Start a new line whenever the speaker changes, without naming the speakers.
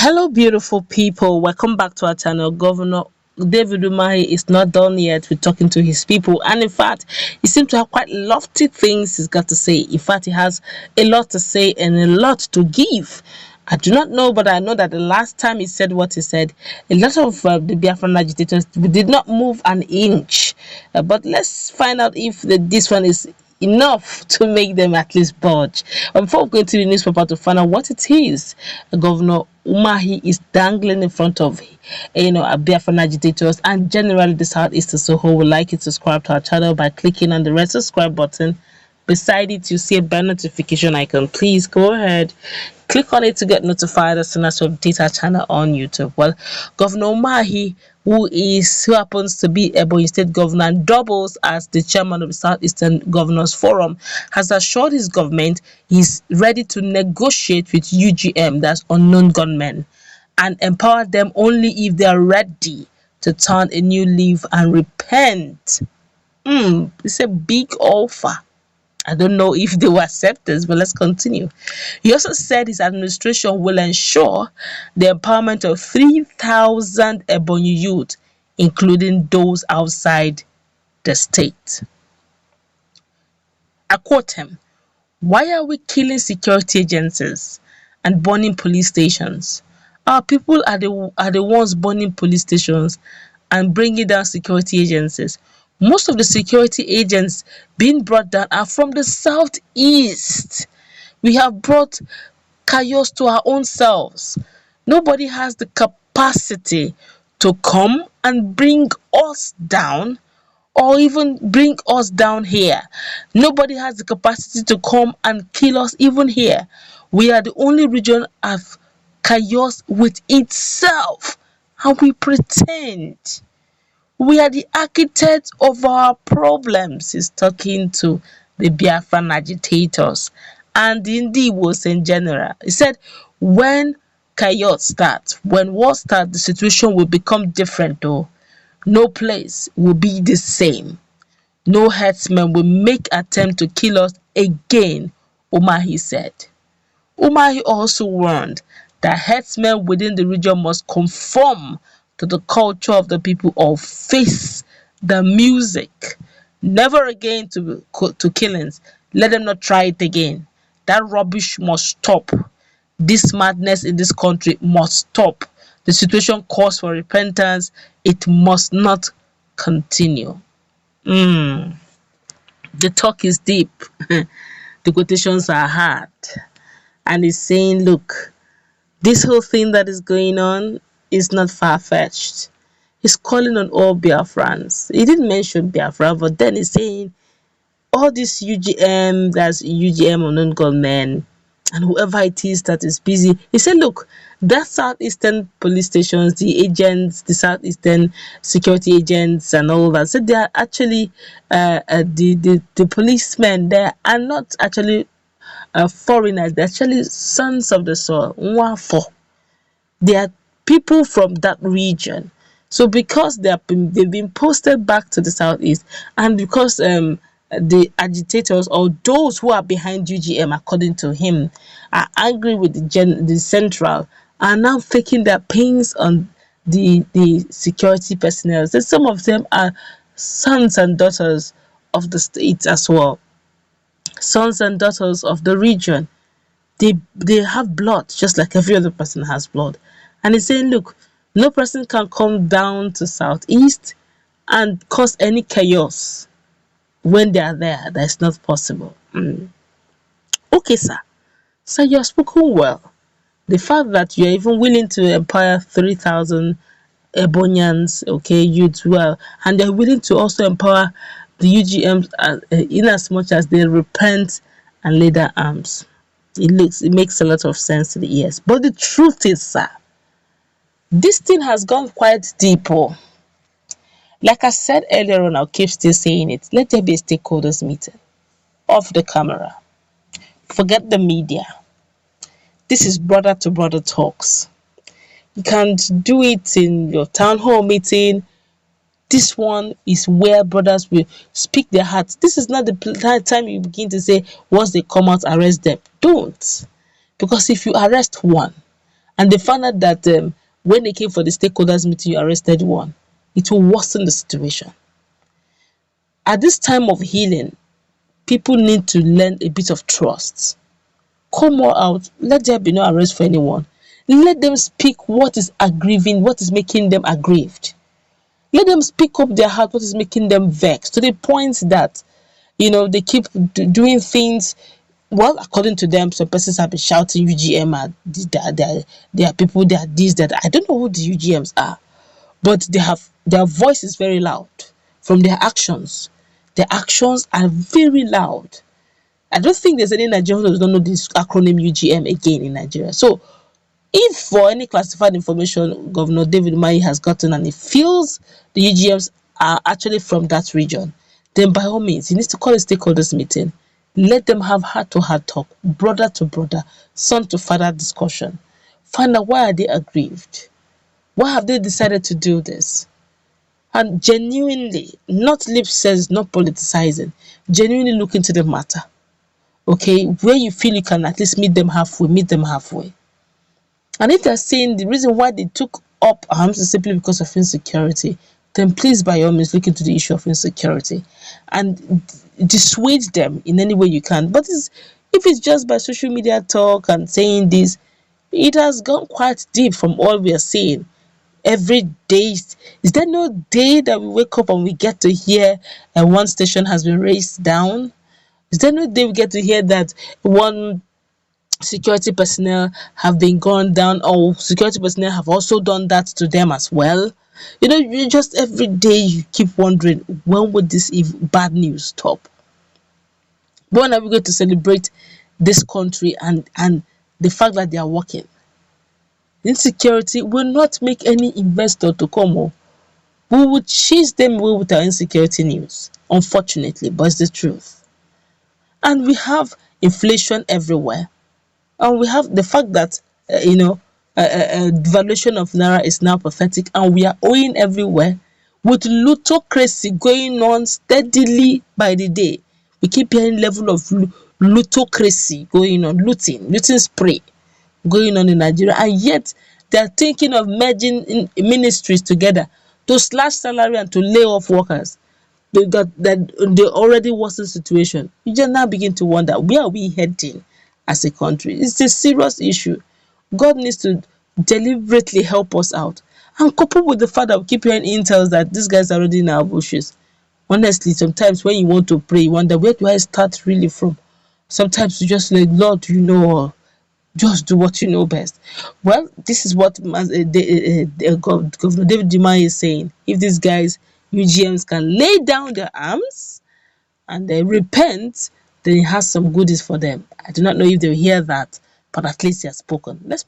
Hello, beautiful people. Welcome back to our channel. Governor David Umahi is not done yet with talking to his people, and in fact, he seems to have quite lofty things he's got to say. In fact, he has a lot to say and a lot to give. I do not know, but I know that the last time he said what he said, a lot of the Biafran agitators did not move an inch. But let's find out if this one is enough to make them at least budge. But before we go into the newspaper to find out what it is, Governor Umahi is dangling in front of Biafran agitators and generally the Southeast as a whole. Would like you to subscribe to our channel by clicking on the red subscribe button. Beside it, you see a bell notification icon. Please go ahead, click on it to get notified as soon as we update our channel on YouTube. Well, Governor Umahi, who happens to be Ebonyi State Governor and doubles as the chairman of the Southeastern Governors Forum, has assured his government he's ready to negotiate with UGM, that's unknown gunmen, and empower them only if they are ready to turn a new leaf and repent. It's a big offer. I don't know if they will accept this, but let's continue. He also said his administration will ensure the empowerment of 3,000 Ebonyi youth, including those outside the state. I quote him, "Why are we killing security agencies and burning police stations? Our people are the ones burning police stations and bringing down security agencies. Most of the security agents being brought down are from the southeast. We have brought chaos to our own selves. Nobody has the capacity to come and bring us down or even bring us down here. Nobody has the capacity to come and kill us even here. We are the only region of chaos with itself, and we pretend. We are the architects of our problems." He's talking to the Biafran agitators and the Igbos in general. He said, when chaos starts, when war starts, the situation will become different though. No place will be the same. No herdsmen will make attempt to kill us again, Umahi said. Umahi also warned that herdsmen within the region must conform to the culture of the people or face the music. Never again to killings. Let them not try it again. That rubbish must stop. This madness in this country must stop. The situation calls for repentance. It must not continue. The talk is deep. The quotations are hard. And he's saying, look, this whole thing that is going on is not far-fetched. He's calling on all Biafrans. He didn't mention Biafra, but then he's saying all this UGM, that's UGM unknown gunmen, and whoever it is that is busy. He said, look, that southeastern police stations, the agents, the southeastern security agents and all that, so they are actually the policemen there are not actually foreigners. They're actually sons of the soil. They are people from that region. So because they've been posted back to the southeast, and because the agitators or those who are behind UGM, according to him, are angry with the central, are now taking their pains on the security personnel. So some of them are sons and daughters of the state as well, sons and daughters of the region. They have blood just like every other person has blood. And he's saying, look, no person can come down to southeast and cause any chaos when they are there. That's not possible. Okay, sir. So you have spoken well. The fact that you're even willing to empower 3,000 Ebonians, okay, youth well, and they're willing to also empower the UGMs in as much as they repent and lay their arms. It makes a lot of sense to the ears. But the truth is, sir, this thing has gone quite deep. Like I said earlier on, I'll keep still saying it. Let there be a stakeholders meeting off the camera. Forget the media. This is brother to brother talks. You can't do it in your town hall meeting. This one is where brothers will speak their hearts. This is not the time you begin to say, once they come out, arrest them. Don't. Because if you arrest one, and they found out that when they came for the stakeholders meeting, you arrested one, it will worsen the situation. At this time of healing, people need to learn a bit of trust. Come more out, let there be no arrest for anyone. Let them speak what is aggrieving, what is making them aggrieved. Let them speak up their heart, what is making them vexed, to the point that, they keep doing things. Well, according to them, some persons have been shouting UGM at they are people, they are this, that. I don't know who the UGMs are, but their voice is very loud from their actions. Their actions are very loud. I don't think there's any Nigerian who don't know this acronym UGM again in Nigeria. So if for any classified information Governor David Umahi has gotten and he feels the UGMs are actually from that region, then by all means, he needs to call a stakeholders meeting. Let them have heart-to-heart talk, brother to brother, son to father discussion. Find out why are they aggrieved? Why have they decided to do this? And genuinely, not lip service, not politicizing, genuinely look into the matter. Okay, where you feel you can at least meet them halfway, meet them halfway. And if they're saying the reason why they took up arms is simply because of insecurity, then please by all means look into the issue of insecurity and dissuade them in any way you can. But if it's just by social media talk and saying this, it has gone quite deep from all we are seeing. Every day, is there no day that we wake up and we get to hear one station has been raised down? Is there no day we get to hear that one security personnel have been gone down, or security personnel have also done that to them as well? You just every day you keep wondering, when would this bad news stop? When are we going to celebrate this country and the fact that they are working? Insecurity will not make any investor to come. We will chase them away with our insecurity news, unfortunately, but it's the truth. And we have inflation everywhere. And we have the fact that devaluation of naira is now pathetic, and we are owing everywhere, with plutocracy going on steadily by the day. We keep hearing level of plutocracy going on, looting spree going on in Nigeria, and yet they are thinking of merging in ministries together to slash salary and to lay off workers. That they already worsen situation. You just now begin to wonder, where are we heading as a country? It's a serious issue. God needs to deliberately help us out. And coupled with the fact that we keep hearing intels that these guys are already in our bushes. Honestly, sometimes when you want to pray, you wonder, where do I start really from? Sometimes you just like, Lord, just do what you know best. Well, this is what Governor David Umahi is saying. If these guys, UGMs, can lay down their arms and they repent, then he has some goodies for them. I do not know if they'll hear that, but at least he has spoken. Let's